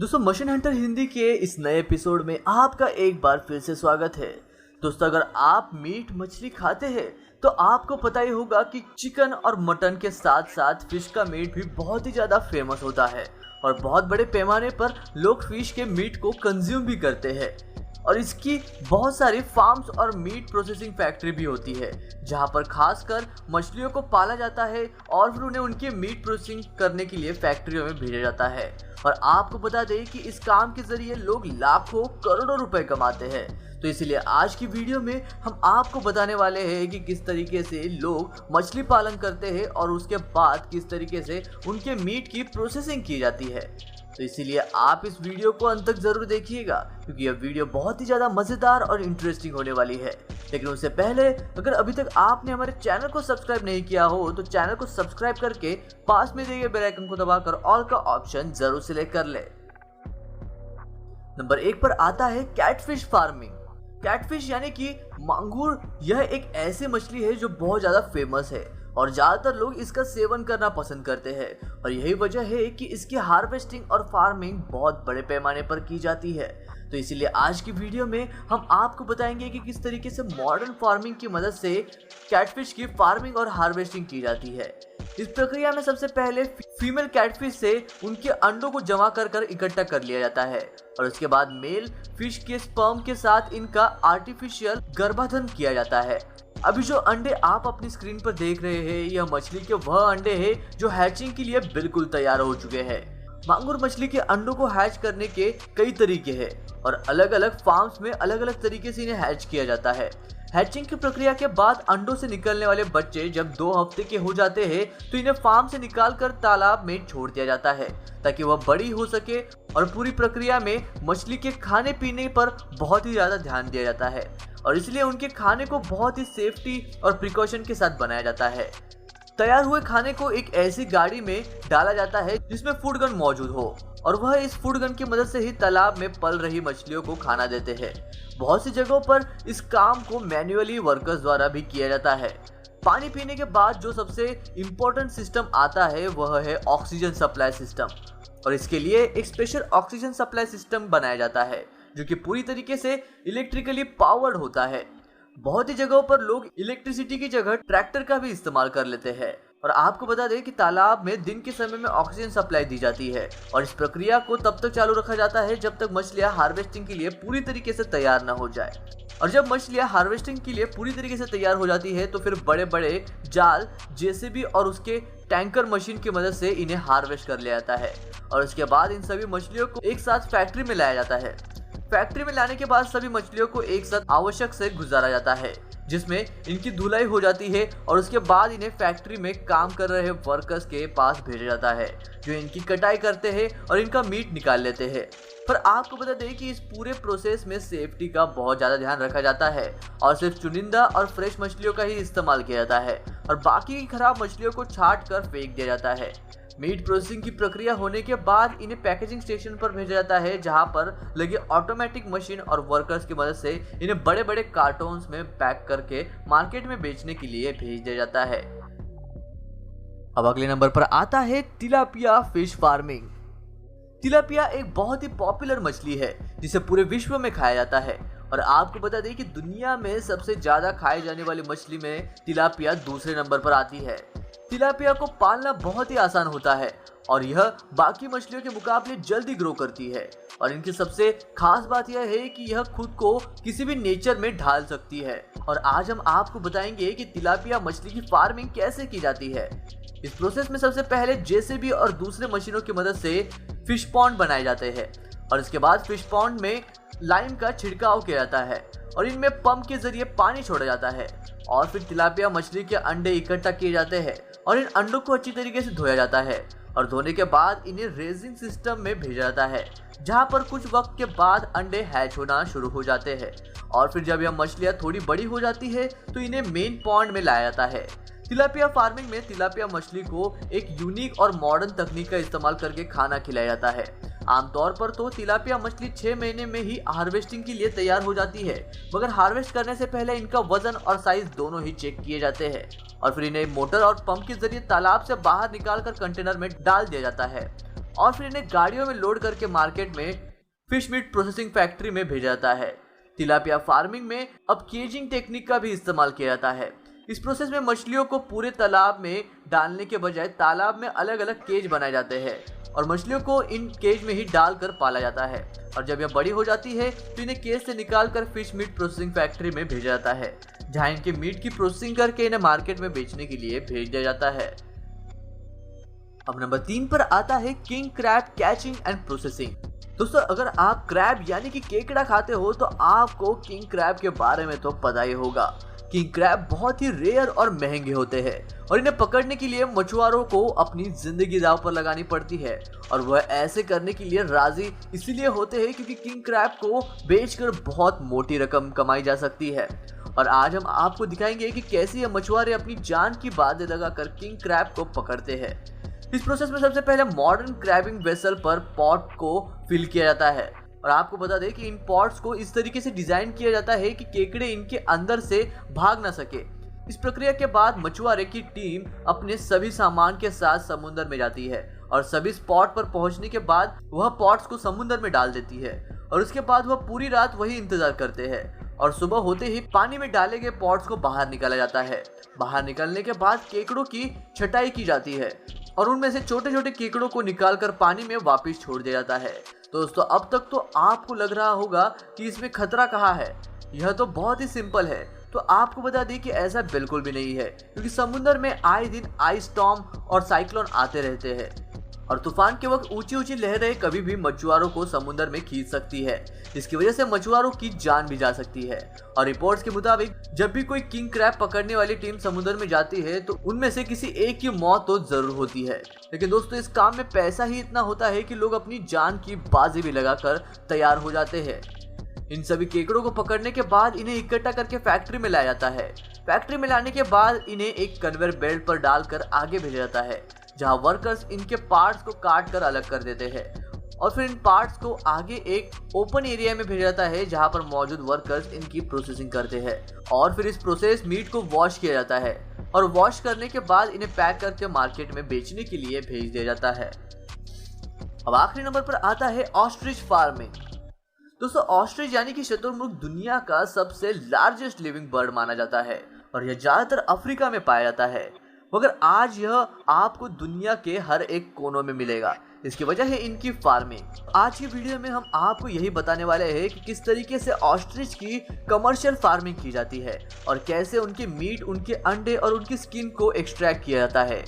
दोस्तों machine Hunter Hindi के इस नए एपिसोड में आपका एक बार फिर से स्वागत है। दोस्तों अगर आप मीट मछली खाते हैं तो आपको पता ही होगा कि चिकन और मटन के साथ साथ फिश का मीट भी बहुत ही ज़्यादा फेमस होता है और बहुत बड़े पैमाने पर लोग फिश के मीट को कंज्यूम भी करते हैं। और इसकी बहुत सारी फार्म्स और मीट प्रोसेसिंग फैक्ट्री भी होती है जहां पर खासकर मछलियों को पाला जाता है और फिर उन्हें उनके मीट प्रोसेसिंग करने के लिए फैक्ट्रियों में भेजा जाता है। और आपको बता दें कि इस काम के जरिए लोग लाखों करोड़ों रुपए कमाते हैं। तो इसलिए आज की वीडियो में हम आपको बताने वाले हैं कि किस तरीके से लोग मछली पालन करते हैं और उसके बाद किस तरीके से उनके मीट की प्रोसेसिंग की जाती है। तो इसीलिए आप इस वीडियो को अंत तक जरूर देखिएगा क्योंकि यह वीडियो बहुत ही ज़्यादा मज़ेदार और इंटरेस्टिंग होने वाली है। लेकिन उससे पहले अगर अभी तक आपने हमारे चैनल को सब्सक्राइब नहीं किया हो तो चैनल को सब्सक्राइब करके पास में दिए गए बेल आइकन को दबाकर ऑल का ऑप्शन जरूर सिलेक्ट कर ले। नंबर 1 पर आता है कैटफिश फार्मिंग। कैटफिश यानी कि मांगुर, यह एक ऐसी मछली है जो बहुत ज़्यादा फेमस है और ज़्यादातर लोग इसका सेवन करना पसंद करते हैं और यही वजह है कि इसकी हार्वेस्टिंग और फार्मिंग बहुत बड़े पैमाने पर की जाती है। तो इसीलिए आज की वीडियो में हम आपको बताएंगे कि किस तरीके से मॉडर्न फार्मिंग की मदद से कैटफिश की फार्मिंग और हार्वेस्टिंग की जाती है। इस प्रक्रिया में सबसे पहले फीमेल कैटफिश से उनके अंडों को जमा कर इकट्ठा कर लिया जाता है और उसके बाद मेल फिश के स्पर्म के साथ इनका आर्टिफिशियल गर्भाधान किया जाता है। अभी जो अंडे आप अपनी स्क्रीन पर देख रहे हैं यह मछली के वह अंडे हैं जो हैचिंग के लिए बिल्कुल तैयार हो चुके हैं। मांगुर मछली के अंडों को हैच करने के कई तरीके हैं और अलग अलग फार्म्स में अलग अलग तरीके से इन्हें हैच किया जाता है। हैचिंग की प्रक्रिया के बाद अंडों से निकलने वाले बच्चे जब 2 हफ्ते के हो जाते हैं तो इन्हें फार्म से निकालकर तालाब में छोड़ दिया जाता है ताकि वह बड़ी हो सके और पूरी प्रक्रिया में मछली के खाने पीने पर बहुत ही ज़्यादा ध्यान दिया जाता है और इसलिए उनके खाने को बहुत ही सेफ्टी और प्रिकॉशन के साथ बनाया जाता है। तैयार हुए खाने को एक ऐसी गाड़ी में डाला जाता है जिसमें फूड गन मौजूद हो और वह इस फूड गन की मदद से ही तालाब में पल रही मछलियों को खाना देते हैं। बहुत सी जगहों पर इस काम को मैन्युअली वर्कर्स द्वारा भी किया जाता है। पानी पीने के बाद जो सबसे इम्पोर्टेंट सिस्टम आता है वह है ऑक्सीजन सप्लाई सिस्टम और इसके लिए एक स्पेशल ऑक्सीजन सप्लाई सिस्टम बनाया जाता है जो कि पूरी तरीके से इलेक्ट्रिकली पावर्ड होता है। बहुत ही जगहों पर लोग इलेक्ट्रिसिटी की जगह ट्रैक्टर का भी इस्तेमाल कर लेते हैं और आपको बता दें कि तालाब में दिन के समय में ऑक्सीजन सप्लाई दी जाती है और इस प्रक्रिया को तब तक चालू रखा जाता है जब तक मछलियां हार्वेस्टिंग के लिए पूरी तरीके से तैयार न हो जाए। और जब मछलियां हार्वेस्टिंग के लिए पूरी तरीके से तैयार हो जाती है तो फिर बड़े बड़े जाल जेसीबी और उसके टैंकर मशीन की मदद से इन्हें हार्वेस्ट कर लिया जाता है और उसके बाद इन सभी मछलियों को एक साथ फैक्ट्री में लाया जाता है। फैक्ट्री में लाने के बाद सभी मछलियों को एक साथ आवश्यक से गुजारा जाता है जिसमें इनकी धुलाई हो जाती है और उसके बाद इन्हें फैक्ट्री में काम कर रहे वर्कर्स के पास भेजा जाता है जो इनकी कटाई करते हैं और इनका मीट निकाल लेते हैं। पर आपको बता दें कि इस पूरे प्रोसेस में सेफ्टी का बहुत ज़्यादा ध्यान रखा जाता है और सिर्फ चुनिंदा और फ्रेश मछलियों का ही इस्तेमाल किया जाता है और बाकी की खराब मछलियों को छांट कर फेंक दिया जाता है। मीट प्रोसेसिंग की प्रक्रिया होने के बाद इन्हें पैकेजिंग स्टेशन पर भेजा जाता है जहां पर लगे ऑटोमेटिक मशीन और वर्कर्स की मदद से इन्हें बड़े बड़े कार्टून्स में पैक करके मार्केट में बेचने के लिए भेज दिया जाता है। अब अगले नंबर पर आता है तिलापिया फिश फार्मिंग। तिलापिया एक बहुत ही पॉपुलर मछली है जिसे पूरे विश्व में खाया जाता है और आपको बता दें कि दुनिया में सबसे ज्यादा खाई जाने वाली मछली में तिलापिया दूसरे नंबर पर आती है। तिलापिया को पालना बहुत ही आसान होता है और यह बाकी मछलियों के मुकाबले जल्दी ग्रो करती है और इनकी सबसे खास बात यह है कि यह खुद को किसी भी नेचर में ढाल सकती है। और आज हम आपको बताएंगे कि तिलापिया मछली की फार्मिंग कैसे की जाती है। इस प्रोसेस में सबसे पहले जेसीबी और दूसरे मशीनों की मदद से फिश पॉन्ड बनाए जाते हैं और इसके बाद फिश पॉन्ड में लाइम का छिड़काव किया जाता है और इनमें पंप के जरिए पानी छोड़ा जाता है और फिर तिलापिया मछली के अंडे इकट्ठा किए जाते हैं और इन अंडों को अच्छी तरीके से धोया जाता है और धोने के बाद इन्हें रेजिंग सिस्टम में भेजा जाता है जहां पर कुछ वक्त के बाद अंडे हैच होना शुरू हो जाते हैं और फिर जब यह मछलियां थोड़ी बड़ी हो जाती है तो इन्हें मेन पॉन्ड में लाया जाता है। तिलापिया फार्मिंग में तिलापिया मछली को एक यूनिक और मॉडर्न तकनीक का इस्तेमाल करके खाना खिलाया जाता है। आमतौर पर तो तिलापिया मछली 6 महीने में ही हार्वेस्टिंग के लिए तैयार हो जाती है मगर हार्वेस्ट करने से पहले इनका वजन और साइज दोनों ही चेक किए जाते हैं और फिर इन्हें मोटर और पंप के जरिए तालाब से बाहर निकालकर कंटेनर में डाल दिया जाता है और फिर इन्हें गाड़ियों में लोड करके मार्केट में फिश मीट प्रोसेसिंग फैक्ट्री में भेजा जाता है। तिलापिया फार्मिंग में अब केजिंग टेक्निक का भी इस्तेमाल किया जाता है। इस प्रोसेस में मछलियों को पूरे तालाब में डालने के बजाय तालाब में अलग अलग केज बनाए जाते हैं और मछलियों को इन केज में ही डालकर पाला जाता है। और जब यह बड़ी हो जाती है तो इन्हें केज से निकालकर फिश मीट प्रोसेसिंग फैक्ट्री में भेजा जाता है, जहां इनके मीट की प्रोसेसिंग करके इन्हें मार्केट में बेचने के लिए भेज दिया जाता है। अब नंबर 3 पर आता है king crab catching and processing. दोस्तों, अगर आप क्रैब यानी कि केकड़ा खाते हो तो आपको किंग क्रैब के बारे में तो पता ही होगा। किंग क्रैब बहुत ही रेयर और महंगे होते हैं और इन्हें पकड़ने के लिए मछुआरों को अपनी जिंदगी दांव पर लगानी पड़ती है और वह ऐसे करने के लिए राजी इसीलिए होते हैं क्योंकि किंग क्रैब को बेचकर बहुत मोटी रकम कमाई जा सकती है। और आज हम आपको दिखाएंगे कि कैसे ये मछुआरे अपनी जान की बाजी लगाकर किंग क्रैब को पकड़ते हैं। इस प्रोसेस में सबसे पहले मॉडर्न क्रैबिंग वेसल पर पॉट को फिल किया जाता है और आपको बता दें कि इन पॉट्स को इस तरीके से डिजाइन किया जाता है कि केकड़े इनके अंदर से भाग ना सके। इस प्रक्रिया के बाद मछुआरे की टीम अपने सभी सामान के साथ समुद्र में जाती है और सभी स्पॉट पर पहुंचने के बाद वह पॉट्स को समुद्र में डाल देती है और उसके बाद वह पूरी रात वही इंतजार करते हैं और सुबह होते ही पानी में डाले गए पॉट्स को बाहर निकाला जाता है। बाहर निकलने के बाद केकड़ों की छटाई की जाती है और उनमें से छोटे छोटे केकड़ों को निकालकर पानी में वापस छोड़ दिया जाता है। दोस्तों, अब तक तो आपको लग रहा होगा कि इसमें खतरा कहाँ है। यह तो बहुत ही सिंपल है। तो आपको बता दें कि ऐसा बिल्कुल भी नहीं है क्योंकि समुद्र में आए दिन आइस स्टॉर्म और साइक्लोन आते रहते हैं और तूफान के वक्त ऊंची ऊंची लहरें कभी भी मछुआरों को समुद्र में खींच सकती है, जिसकी वजह से मछुआरों की जान भी जा सकती है। और रिपोर्ट्स के मुताबिक जब भी कोई किंग क्रैब पकड़ने वाली टीम समुद्र में जाती है तो उनमें से किसी एक की मौत तो जरूर होती है। लेकिन दोस्तों, इस काम में पैसा ही इतना होता है कि लोग अपनी जान की बाजी भी लगाकर तैयार हो जाते हैं। इन सभी केकड़ों को पकड़ने के बाद इन्हें इकट्ठा करके फैक्ट्री में लाया जाता है। फैक्ट्री में लाने के बाद इन्हें एक कन्वेयर बेल्ट पर डालकर आगे भेजा जाता है, जहां वर्कर्स इनके पार्ट्स को काट कर अलग कर देते हैं और फिर इन पार्ट्स को आगे एक ओपन एरिया में भेजा जाता है, जहां पर मौजूद वर्कर्स इनकी प्रोसेसिंग करते हैं और फिर इस प्रोसेस मीट को वॉश किया जाता है और वॉश करने के बाद इन्हें पैक करके मार्केट में बेचने के लिए भेज दिया जाता है। अब आखिरी नंबर पर आता है ऑस्ट्रिच फार्मिंग। दोस्तों, ऑस्ट्रिच यानी कि शुतुरमुर्ग दुनिया का सबसे लार्जेस्ट लिविंग बर्ड माना जाता है और यह ज्यादातर अफ्रीका में पाया जाता है, मगर आज यह आपको दुनिया के हर एक कोनों में मिलेगा। इसकी वजह है इनकी फार्मिंग। आज की वीडियो में हम आपको यही बताने वाले हैं कि किस तरीके से ऑस्ट्रिच की कमर्शियल फार्मिंग की जाती है और कैसे उनके मीट, उनके अंडे और उनकी स्किन को एक्सट्रैक्ट किया जाता है।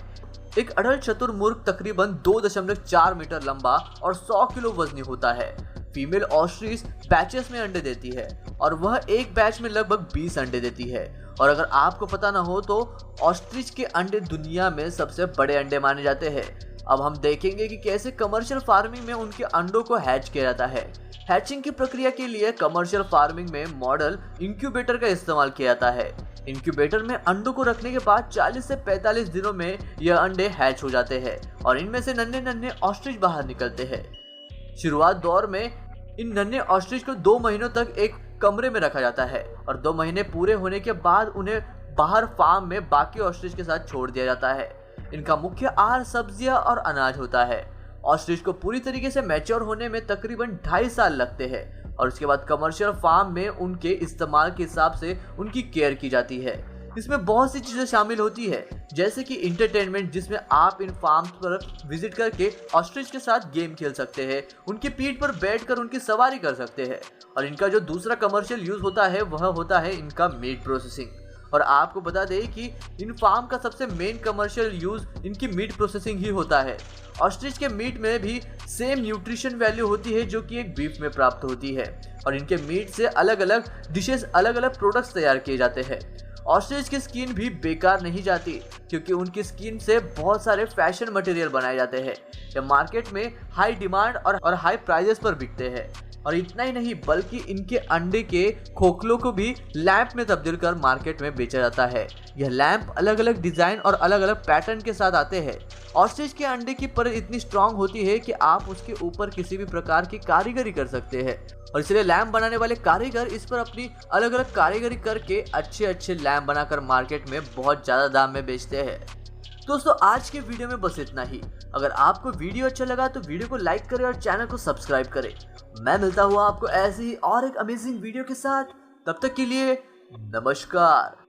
एक अडल्ट शुतुरमुर्ग तकरीबन 2.4 मीटर लंबा और 100 किलो वजनी होता है। फीमेल ऑस्ट्रिच बैचेस में अंडे देती है और वह एक बैच में लगभग 20 अंडे देती है। और अगर आपको पता ना हो तो ऑस्ट्रिच के अंडे दुनिया में सबसे बड़े अंडे माने जाते हैं। अब हम देखेंगे कि कैसे कमर्शियल फार्मिंग में उनके अंडों को हैच किया जाता है। हैचिंग की प्रक्रिया के लिए कमर्शियल फार्मिंग में मॉडल इंक्यूबेटर का इस्तेमाल किया जाता है। इंक्यूबेटर में अंडों को रखने के बाद 40 से 45 दिनों में यह अंडे हैच हो जाते हैं और इनमें से नन्हे नन्हे ऑस्ट्रिच बाहर निकलते हैं। शुरुआत दौर में इन नन्हे ऑस्ट्रिच को 2 महीनों तक एक कमरे में रखा जाता है और 2 महीने पूरे होने के बाद उन्हें बाहर फार्म में बाकी ऑस्ट्रिच के साथ छोड़ दिया जाता है। इनका मुख्य आहार सब्जियां और अनाज होता है। ऑस्ट्रिच को पूरी तरीके से मैच्योर होने में तकरीबन 2.5 साल लगते हैं और उसके बाद कमर्शियल फार्म में उनके इस्तेमाल के हिसाब से उनकी केयर की जाती है। इसमें बहुत सी चीजें शामिल होती है, जैसे कि इंटरटेनमेंट, जिसमें आप इन फार्म पर विजिट करके ऑस्ट्रिच के साथ गेम खेल सकते हैं, उनकी पीठ पर बैठकर उनकी सवारी कर सकते हैं। और इनका जो दूसरा कमर्शियल यूज होता है वह होता है इनका मीट प्रोसेसिंग। और आपको बता दें कि इन फार्म का सबसे मेन कमर्शियल यूज इनकी मीट प्रोसेसिंग ही होता है। ऑस्ट्रिच के मीट में भी सेम न्यूट्रिशन वैल्यू होती है जो कि एक बीफ में प्राप्त होती है और इनके मीट से अलग अलग डिशेस, अलग अलग प्रोडक्ट्स तैयार किए जाते हैं। ऑस्ट्रिच की स्किन भी बेकार नहीं जाती क्योंकि उनकी स्किन से बहुत सारे फैशन मटेरियल बनाए जाते हैं। ये मार्केट में हाई डिमांड और हाई प्राइजेस पर बिकते हैं। और इतना ही नहीं बल्कि इनके अंडे के खोखलों को भी लैंप में तब्दील कर मार्केट में बेचा जाता है। यह लैंप अलग अलग डिजाइन और अलग अलग पैटर्न के साथ आते हैं। ऑस्ट्रिच के अंडे की परत इतनी स्ट्रांग होती है कि आप उसके ऊपर किसी भी प्रकार की कारीगरी कर सकते हैं और इसलिए लैंप बनाने वाले कारीगर इस पर अपनी अलग अलग कारीगरी करके अच्छे अच्छे लैंप बनाकर मार्केट में बहुत ज्यादा दाम में बेचते हैं। दोस्तों आज के वीडियो में बस इतना ही। अगर आपको वीडियो अच्छा लगा तो वीडियो को लाइक करें और चैनल को सब्सक्राइब करें। मैं मिलता हुआ आपको ऐसे ही और एक अमेजिंग वीडियो के साथ। तब तक के लिए नमस्कार।